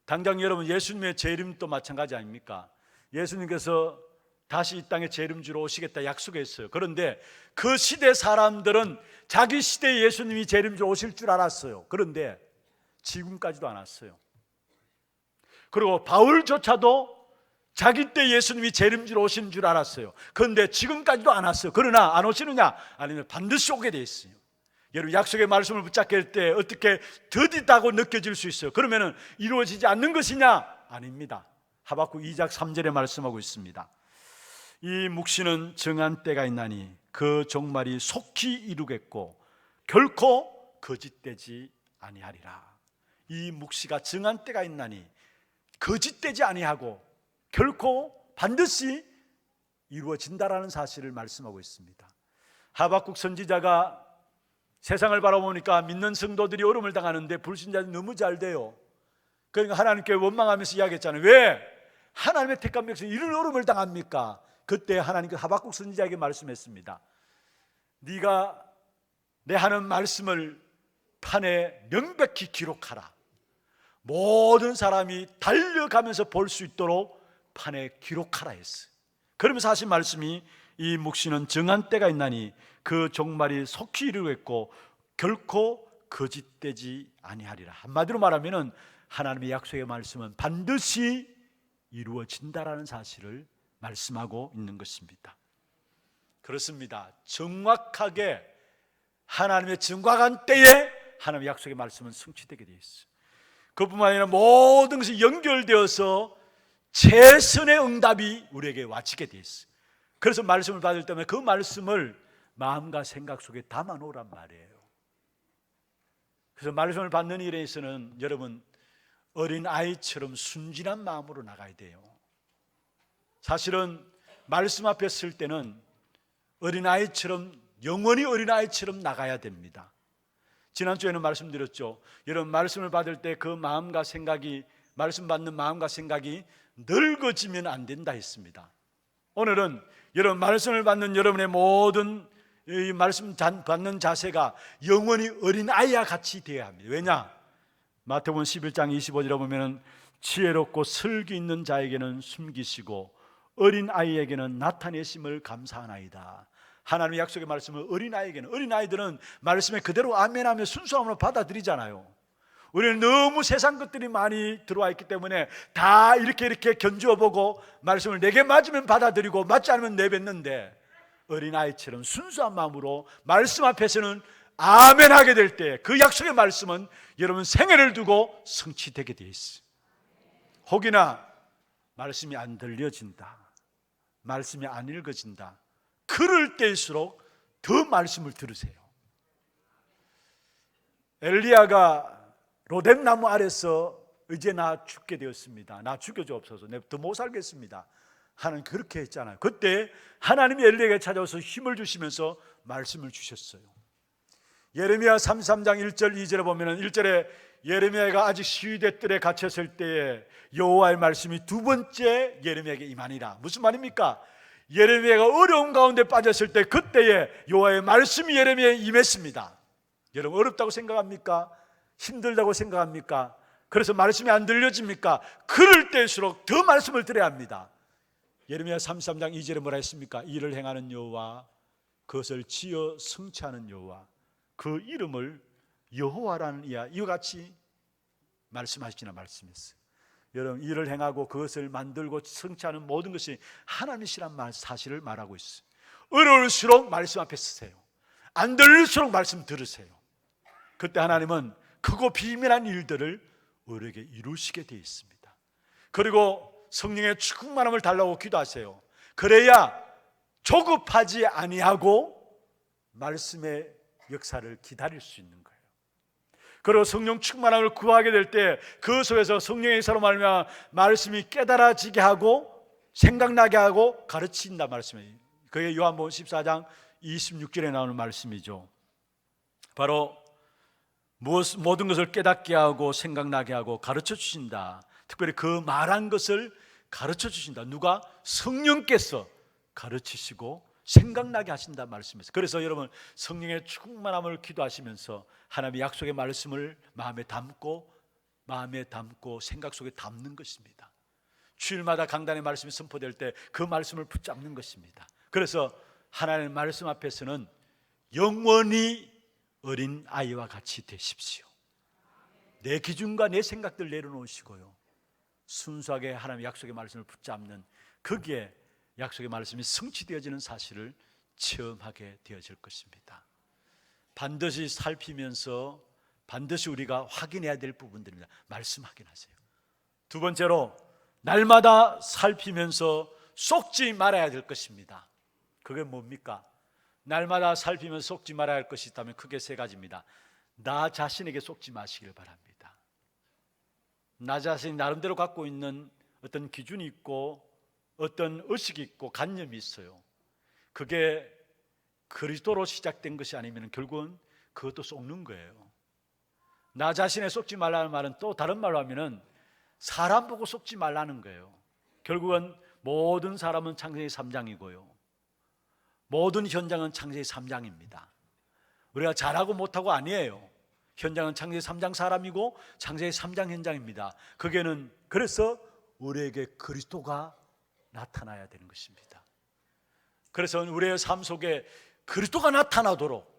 당장 여러분, 예수님의 재림도 마찬가지 아닙니까? 예수님께서 다시 이 땅에 재림주로 오시겠다 약속했어요. 그런데 그 시대 사람들은 자기 시대에 예수님이 재림주로 오실 줄 알았어요. 그런데 지금까지도 안 왔어요. 그리고 바울조차도 자기 때 예수님이 재림주로 오시는 줄 알았어요. 그런데 지금까지도 안 왔어요. 그러나 안 오시느냐? 아니면 반드시 오게 돼 있어요. 여러분, 약속의 말씀을 붙잡게 할 때 어떻게 더디다고 느껴질 수 있어요. 그러면 이루어지지 않는 것이냐? 아닙니다. 하박국 2장 3절에 말씀하고 있습니다. 이 묵시는 정한 때가 있나니 그 종말이 속히 이루겠고 결코 거짓되지 아니하리라. 이 묵시가 정한 때가 있나니 거짓되지 아니하고 결코 반드시 이루어진다라는 사실을 말씀하고 있습니다. 하박국 선지자가 세상을 바라보니까 믿는 성도들이 어려움을 당하는데 불신자들이 너무 잘 돼요. 그러니까 하나님께 원망하면서 이야기했잖아요. 왜 하나님의 택한 백성이 이런 어려움을 당합니까? 그때 하나님께서 하박국 선지자에게 말씀했습니다. 네가 내 하는 말씀을 판에 명백히 기록하라. 모든 사람이 달려가면서 볼 수 있도록 판에 기록하라 했어요. 그러면서 하신 말씀이 이 묵시는 정한 때가 있나니 그 종말이 속히 이루겠고 결코 거짓되지 아니하리라. 한마디로 말하면 하나님의 약속의 말씀은 반드시 이루어진다라는 사실을 말씀하고 있는 것입니다. 그렇습니다. 정확하게 하나님의 정확한 때에 하나님의 약속의 말씀은 성취되게 되어 있어요. 그뿐만 아니라 모든 것이 연결되어서 최선의 응답이 우리에게 와지게 되어 있어요. 그래서 말씀을 받을 때면 그 말씀을 마음과 생각 속에 담아 놓으란 말이에요. 그래서 말씀을 받는 일에 있어서는 여러분, 어린 아이처럼 순진한 마음으로 나가야 돼요. 사실은 말씀 앞에 설 때는 어린아이처럼, 영원히 어린아이처럼 나가야 됩니다. 지난주에는 말씀드렸죠. 여러분, 말씀을 받을 때 그 마음과 생각이, 말씀 받는 마음과 생각이 늙어지면 안 된다 했습니다. 오늘은 여러분, 말씀을 받는 여러분의 모든 이 말씀 받는 자세가 영원히 어린아이와 같이 되어야 합니다. 왜냐? 마태복음 11장 25절에 보면 지혜롭고 설기 있는 자에게는 숨기시고 어린아이에게는 나타내심을 감사하나이다. 하나님의 약속의 말씀을 어린아이에게는, 어린아이들은 말씀에 그대로 아멘하며 순수함으로 받아들이잖아요. 우리는 너무 세상 것들이 많이 들어와 있기 때문에 다 이렇게 견주어 보고 말씀을 내게 맞으면 받아들이고 맞지 않으면 내뱉는데, 어린아이처럼 순수한 마음으로 말씀 앞에서는 아멘하게 될 때 그 약속의 말씀은 여러분 생애를 두고 성취되게 되어 있어요. 혹이나 말씀이 안 들려진다, 말씀이 안 읽어진다, 그럴 때일수록 더 말씀을 들으세요. 엘리야가 로뎀나무 아래서 이제 나 죽게 되었습니다. 나 죽여주옵소서. 내가 더 못 살겠습니다. 하나님 그렇게 했잖아요. 그때 하나님이 엘리야에게 찾아와서 힘을 주시면서 말씀을 주셨어요. 예레미야 33장 1절 2절에 보면은 1절에 예레미야가 아직 시위대 뜰에 갇혔을 때에 여호와의 말씀이 두 번째 예레미야에게 임하니라. 무슨 말입니까? 예레미야가 어려운 가운데 빠졌을 때 그때에 여호와의 말씀이 예레미야에 임했습니다. 여러분 어렵다고 생각합니까? 힘들다고 생각합니까? 그래서 말씀이 안 들려집니까? 그럴 때일수록 더 말씀을 드려야 합니다. 예레미야 33장 2절에 뭐라 했습니까? 이를 행하는 여호와, 그것을 지어 성취하는 여호와, 그 이름을 여호와라는 이와 이와 같이 말씀하시기나 말씀했어요. 여러분 일을 행하고 그것을 만들고 성취하는 모든 것이 하나님이시란 사실을 말하고 있어요. 어려울수록 말씀 앞에 서세요. 안 들릴수록 말씀 들으세요. 그때 하나님은 크고 비밀한 일들을 우리에게 이루시게 되어 있습니다. 그리고 성령의 충만함을 달라고 기도하세요. 그래야 조급하지 아니하고 말씀의 역사를 기다릴 수 있는 거예요. 그리고 성령 충만함을 구하게 될 때 그 속에서 성령의 역사로 말미암아 말씀이 깨달아지게 하고 생각나게 하고 가르친다 말씀이에요. 그게 요한복음 14장 26절에 나오는 말씀이죠. 바로 모든 것을 깨닫게 하고 생각나게 하고 가르쳐 주신다. 특별히 그 말한 것을 가르쳐 주신다. 누가? 성령께서 가르치시고 생각나게 하신다 말씀이었어요. 그래서 여러분 성령의 충만함을 기도하시면서 하나님의 약속의 말씀을 마음에 담고 생각 속에 담는 것입니다. 주일마다 강단의 말씀이 선포될 때 그 말씀을 붙잡는 것입니다. 그래서 하나님의 말씀 앞에서는 영원히 어린 아이와 같이 되십시오. 내 기준과 내 생각들 내려놓으시고요, 순수하게 하나님의 약속의 말씀을 붙잡는, 거기에 약속의 말씀이 성취되어지는 사실을 체험하게 되어질 것입니다. 반드시 살피면서 반드시 우리가 확인해야 될 부분들입니다. 말씀 확인하세요. 두 번째로 날마다 살피면서 속지 말아야 될 것입니다. 그게 뭡니까? 날마다 살피면서 속지 말아야 할 것이 있다면 크게 세 가지입니다. 나 자신에게 속지 마시길 바랍니다. 나 자신이 나름대로 갖고 있는 어떤 기준이 있고 어떤 의식이 있고 관념이 있어요. 그게 그리스도로 시작된 것이 아니면 결국은 그것도 속는 거예요. 나 자신에 속지 말라는 말은 또 다른 말로 하면은 사람 보고 속지 말라는 거예요. 결국은 모든 사람은 창세기 3장이고요, 모든 현장은 창세기 3장입니다. 우리가 잘하고 못하고 아니에요. 현장은 창세기 3장 사람이고 창세기 3장 현장입니다. 그게는 그래서 우리에게 그리스도가 나타나야 되는 것입니다. 그래서 우리의 삶 속에 그리스도가 나타나도록,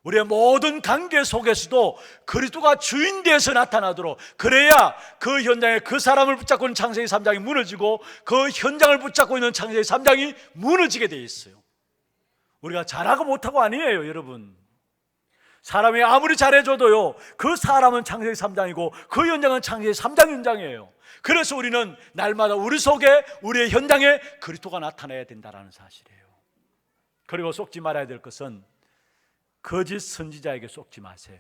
우리의 모든 관계 속에서도 그리스도가 주인 되어서 나타나도록, 그래야 그 현장에 그 사람을 붙잡고 있는 창세기 3장이 무너지고 그 현장을 붙잡고 있는 창세기 3장이 무너지게 되어 있어요. 우리가 잘하고 못하고 아니에요. 여러분, 사람이 아무리 잘해줘도요, 그 사람은 창세기 3장이고 그 현장은 창세기 3장 현장이에요. 그래서 우리는 날마다 우리 속에, 우리의 현장에 그리스도가 나타나야 된다는 사실이에요. 그리고 속지 말아야 될 것은 거짓 선지자에게 속지 마세요.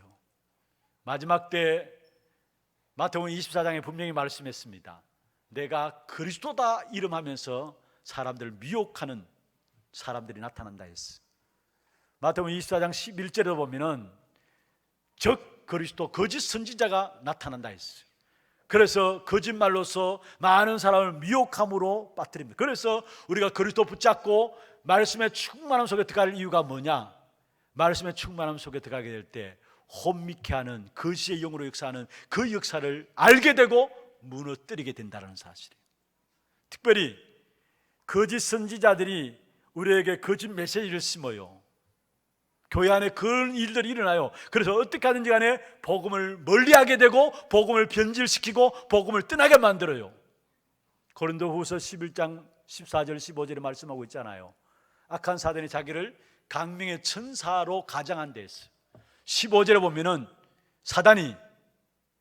마지막 때 마태복음 24장에 분명히 말씀했습니다. 내가 그리스도다 이름하면서 사람들을 미혹하는 사람들이 나타난다 했어요. 마태복음 24장 11절에 보면은 적 그리스도 거짓 선지자가 나타난다 했어요. 그래서 거짓말로서 많은 사람을 미혹함으로 빠뜨립니다. 그래서 우리가 그리스도 붙잡고 말씀의 충만함 속에 들어갈 이유가 뭐냐? 말씀의 충만함 속에 들어가게 될 때 혼미케 하는 거짓의 영으로 역사하는 그 역사를 알게 되고 무너뜨리게 된다는 사실이에요. 특별히 거짓 선지자들이 우리에게 거짓 메시지를 심어요. 교회 안에 그런 일들이 일어나요. 그래서 어떻게 하든지 간에 복음을 멀리하게 되고 복음을 변질시키고 복음을 떠나게 만들어요. 고린도후서 11장 14절 15절에 말씀하고 있잖아요. 악한 사단이 자기를 강명의 천사로 가장한 데 있어요. 15절에 보면은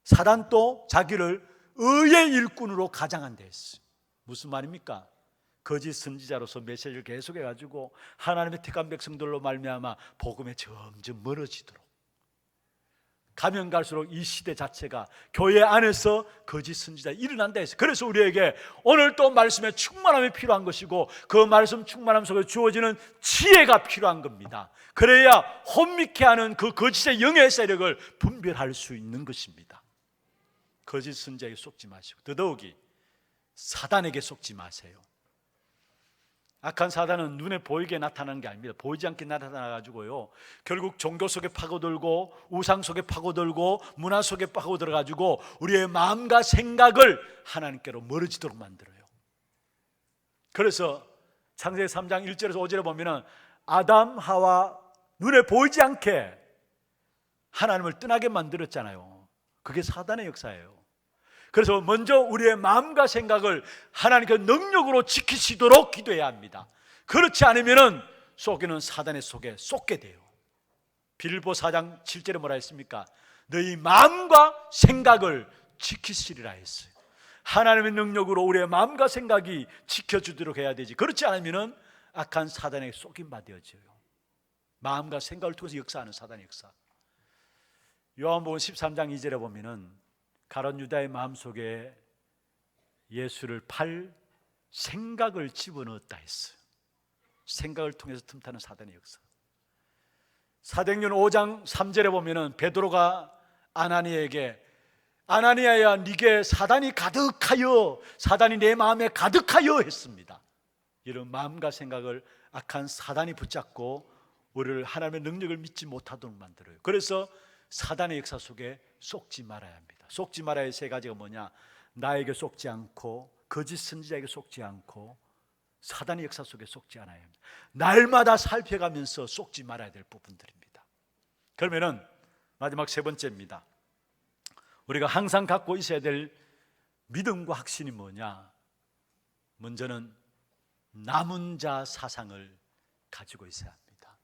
사단도 자기를 의의 일꾼으로 가장한 데 있어요. 무슨 말입니까? 거짓 선지자로서 메시지를 계속해 가지고 하나님의 택한 백성들로 말미암아 복음에 점점 멀어지도록, 가면 갈수록 이 시대 자체가 교회 안에서 거짓 선지자 일어난다 해서, 그래서 우리에게 오늘 또 말씀의 충만함이 필요한 것이고 그 말씀 충만함 속에 주어지는 지혜가 필요한 겁니다. 그래야 혼미케 하는 그 거짓의 영의 세력을 분별할 수 있는 것입니다. 거짓 선지자에게 속지 마시고 더더욱이 사단에게 속지 마세요. 악한 사단은 눈에 보이게 나타나는 게 아닙니다. 보이지 않게 나타나가지고요, 결국 종교 속에 파고들고 우상 속에 파고들고 문화 속에 파고들어가지고 우리의 마음과 생각을 하나님께로 멀어지도록 만들어요. 그래서 창세기 3장 1절에서 5절에 보면은 아담 하와 눈에 보이지 않게 하나님을 떠나게 만들었잖아요. 그게 사단의 역사예요. 그래서 먼저 우리의 마음과 생각을 하나님께 능력으로 지키시도록 기도해야 합니다. 그렇지 않으면 속이는 사단의 속에 쏟게 돼요. 빌보 4장 7절에 뭐라 했습니까? 너희 마음과 생각을 지키시리라 했어요. 하나님의 능력으로 우리의 마음과 생각이 지켜주도록 해야 되지. 그렇지 않으면 악한 사단에게 속임바 되어져요. 마음과 생각을 통해서 역사하는 사단의 역사. 요한복음 13장 2절에 보면은 가룟 유다의 마음속에 예수를 팔 생각을 집어넣었다 했어요. 생각을 통해서 틈타는 사단의 역사. 사도행전 5장 3절에 보면은 베드로가 아나니아에게 아나니아야 네게 사단이 가득하여, 사단이 내 마음에 가득하여 했습니다. 이런 마음과 생각을 악한 사단이 붙잡고 우리를 하나님의 능력을 믿지 못하도록 만들어요. 그래서 사단의 역사 속에 속지 말아야 합니다. 속지 말아야 할 세 가지가 뭐냐? 나에게 속지 않고, 거짓 선지자에게 속지 않고, 사단의 역사 속에 속지 않아야 합니다. 날마다 살펴가면서 속지 말아야 될 부분들입니다. 그러면은 마지막 세 번째입니다. 우리가 항상 갖고 있어야 될 믿음과 확신이 뭐냐? 먼저는 남은 자 사상을 가지고 있어야 합니다.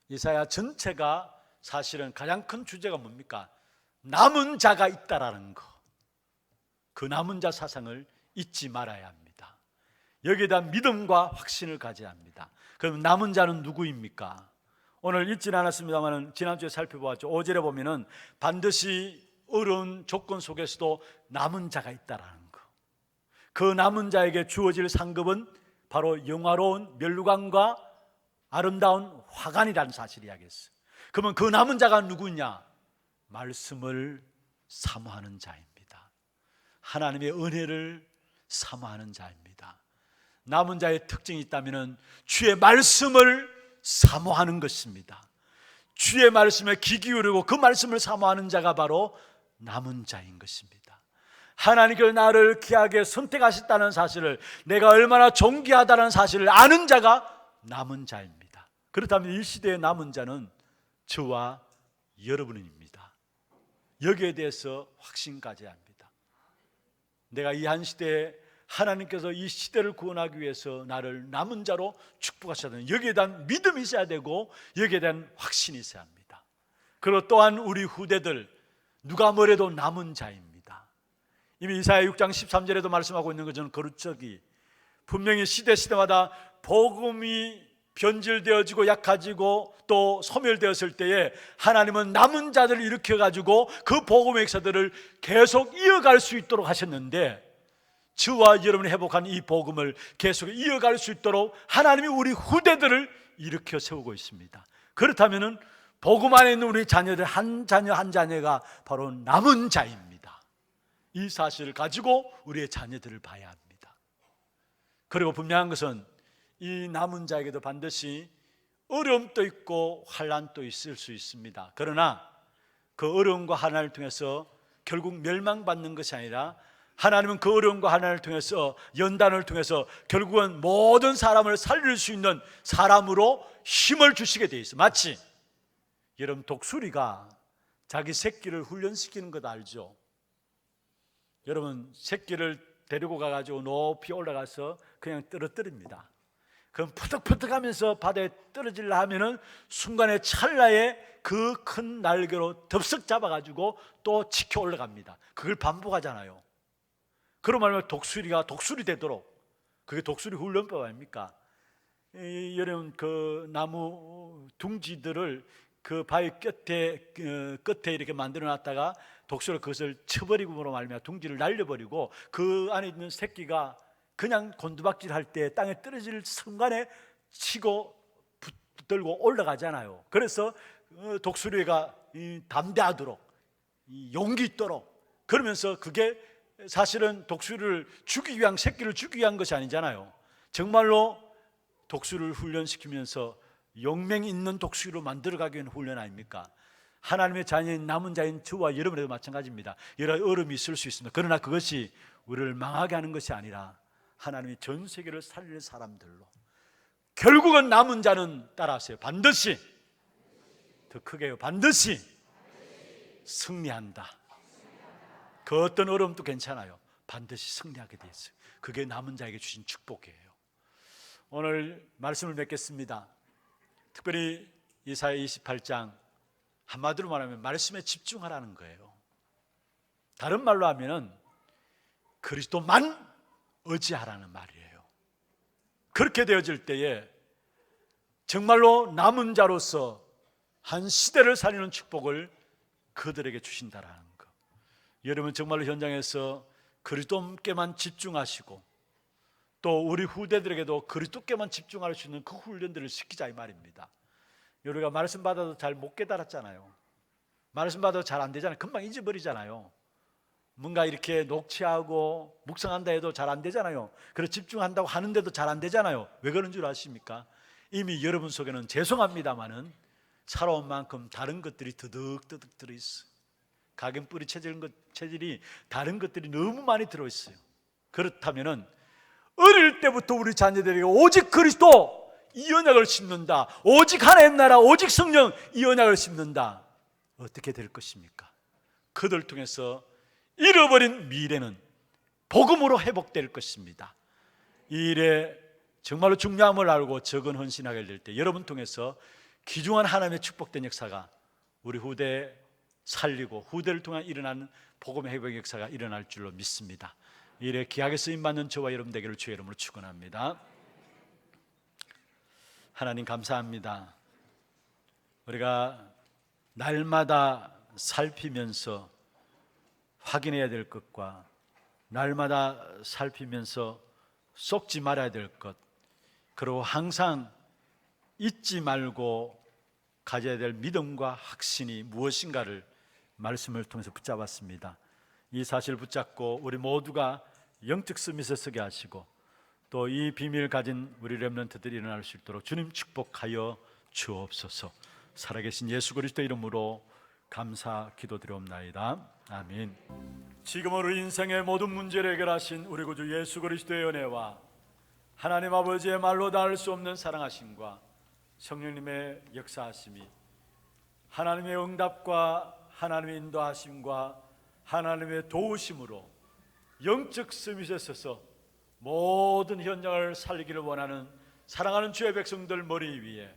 이사야 전체가 사실은 가장 큰 주제가 뭡니까? 남은 자가 있다라는 거. 그 남은 자 사상을 잊지 말아야 합니다. 여기에 대한 믿음과 확신을 가져야 합니다. 그럼 남은 자는 누구입니까? 오늘 읽지는 않았습니다만 지난주에 살펴보았죠. 5절에 보면은 반드시 어려운 조건 속에서도 남은 자가 있다라는 거. 그 남은 자에게 주어질 상급은 바로 영화로운 멸루관과 아름다운 화관이라는 사실을 이야기했어요. 그러면 그 남은 자가 누구냐? 말씀을 사모하는 자입니다. 하나님의 은혜를 사모하는 자입니다. 남은 자의 특징이 있다면 주의 말씀을 사모하는 것입니다. 주의 말씀에 귀 기울이고 그 말씀을 사모하는 자가 바로 남은 자인 것입니다. 하나님께서 나를 귀하게 선택하셨다는 사실을, 내가 얼마나 존귀하다는 사실을 아는 자가 남은 자입니다. 그렇다면 이 시대의 남은 자는 저와 여러분입니다. 여기에 대해서 확신 가져야 합니다. 내가 이 한 시대에 하나님께서 이 시대를 구원하기 위해서 나를 남은 자로 축복하셨다는 여기에 대한 믿음이 있어야 되고 여기에 대한 확신이 있어야 합니다. 그리고 또한 우리 후대들 누가 뭐래도 남은 자입니다. 이미 이사야 6장 13절에도 말씀하고 있는 것처럼 거룩적이 분명히 시대마다 복음이 변질되어지고 약해지고 또 소멸되었을 때에 하나님은 남은 자들을 일으켜가지고 그 복음의 역사들을 계속 이어갈 수 있도록 하셨는데, 저와 여러분이 회복한 이 복음을 계속 이어갈 수 있도록 하나님이 우리 후대들을 일으켜 세우고 있습니다. 그렇다면 복음 안에 있는 우리 자녀들 한 자녀 한 자녀가 바로 남은 자입니다. 이 사실을 가지고 우리의 자녀들을 봐야 합니다. 그리고 분명한 것은 이 남은 자에게도 반드시 어려움도 있고 환난도 있을 수 있습니다. 그러나 그 어려움과 환난을 통해서 결국 멸망받는 것이 아니라 하나님은 그 어려움과 환난을 통해서, 연단을 통해서 결국은 모든 사람을 살릴 수 있는 사람으로 힘을 주시게 돼 있어요. 마치 여러분 독수리가 자기 새끼를 훈련시키는 것 알죠? 여러분 새끼를 데리고 가가지고 높이 올라가서 그냥 떨어뜨립니다. 그럼 푸득푸득하면서 바다에 떨어지려 하면은 순간에 찰나에 그 큰 날개로 덥석 잡아가지고 또 지켜 올라갑니다. 그걸 반복하잖아요. 그런 말하면 독수리가 독수리 되도록, 그게 독수리 훈련법 아닙니까? 여러분 그 나무 둥지들을 그 바위 끝에 이렇게 만들어놨다가 독수리가 그것을 쳐버리고로 말미암아 둥지를 날려버리고 그 안에 있는 새끼가 그냥 곤두박질 할 때 땅에 떨어질 순간에 치고 붙들고 올라가잖아요. 그래서 독수리가 담대하도록 용기 있도록 그러면서 그게 사실은 독수리를 죽이기 위한 새끼를 죽이기 위한 것이 아니잖아요. 정말로 독수리를 훈련시키면서 용맹 있는 독수리로 만들어가기 위한 훈련 아닙니까? 하나님의 자녀인 남은 자인 저와 여러분에도 마찬가지입니다. 여러 어려움이 있을 수 있습니다. 그러나 그것이 우리를 망하게 하는 것이 아니라 하나님이 전 세계를 살릴 사람들로 결국은 남은 자는 따라하세요. 반드시 더 크게 해요. 반드시 승리한다. 그 어떤 어려움도 괜찮아요. 반드시 승리하게 되어 있어요. 그게 남은 자에게 주신 축복이에요. 오늘 말씀을 맺겠습니다. 특별히 이사야 28장 한마디로 말하면 말씀에 집중하라는 거예요. 다른 말로 하면은 그리스도만 의지하라는 말이에요. 그렇게 되어질 때에 정말로 남은 자로서 한 시대를 살리는 축복을 그들에게 주신다라는 것. 여러분 정말로 현장에서 그리스도께만 집중하시고 또 우리 후대들에게도 그리스도께만 집중할 수 있는 그 훈련들을 시키자 이 말입니다. 우리가 말씀 받아도 잘 못 깨달았잖아요. 말씀 받아도 잘 안 되잖아요. 금방 잊어버리잖아요. 뭔가 이렇게 녹취하고 묵상한다 해도 잘 안 되잖아요. 그래서 집중한다고 하는데도 잘 안 되잖아요. 왜 그런 줄 아십니까? 이미 여러분 속에는 죄송합니다마는 살아온 만큼 다른 것들이 드득드득 들어있어요. 각인뿌리 체질이 다른 것들이 너무 많이 들어있어요. 그렇다면은 어릴 때부터 우리 자녀들에게 오직 그리스도 이 언약을 심는다. 오직 하나님 나라, 오직 성령 이 언약을 심는다. 어떻게 될 것입니까? 그들 통해서 잃어버린 미래는 복음으로 회복될 것입니다. 이 일에 정말로 중요함을 알고 적은 헌신하게 될 때 여러분 통해서 귀중한 하나님의 축복된 역사가 우리 후대에 살리고 후대를 통한 일어나는 복음의 회복 역사가 일어날 줄로 믿습니다. 이 일에 귀하게 쓰임받는 저와 여러분 되기를 주의 이름으로 축원합니다. 하나님 감사합니다. 우리가 날마다 살피면서 확인해야 될 것과 날마다 살피면서 속지 말아야 될 것, 그리고 항상 잊지 말고 가져야 될 믿음과 확신이 무엇인가를 말씀을 통해서 붙잡았습니다. 이 사실을 붙잡고 우리 모두가 영적 스밋에 서게 하시고 또 이 비밀을 가진 우리 렘넌트들이 일어날 수 있도록 주님 축복하여 주옵소서. 살아계신 예수 그리스도 이름으로 감사 기도드리옵나이다. 아멘. 지금 우리 인생의 모든 문제를 해결하신 우리 구주 예수 그리스도의 은혜와 하나님 아버지의 말로 닿을 수 없는 사랑하심과 성령님의 역사하심이 하나님의 응답과 하나님의 인도하심과 하나님의 도우심으로 영적 스밋에 서서 모든 현장을 살리기를 원하는 사랑하는 주의 백성들 머리 위에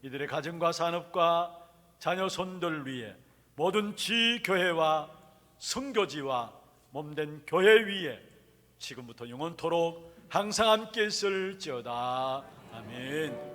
이들의 가정과 산업과 자녀 손들 위에 모든 지교회와 선교지와 몸된 교회 위에 지금부터 영원토록 항상 함께 있을지어다. 아멘.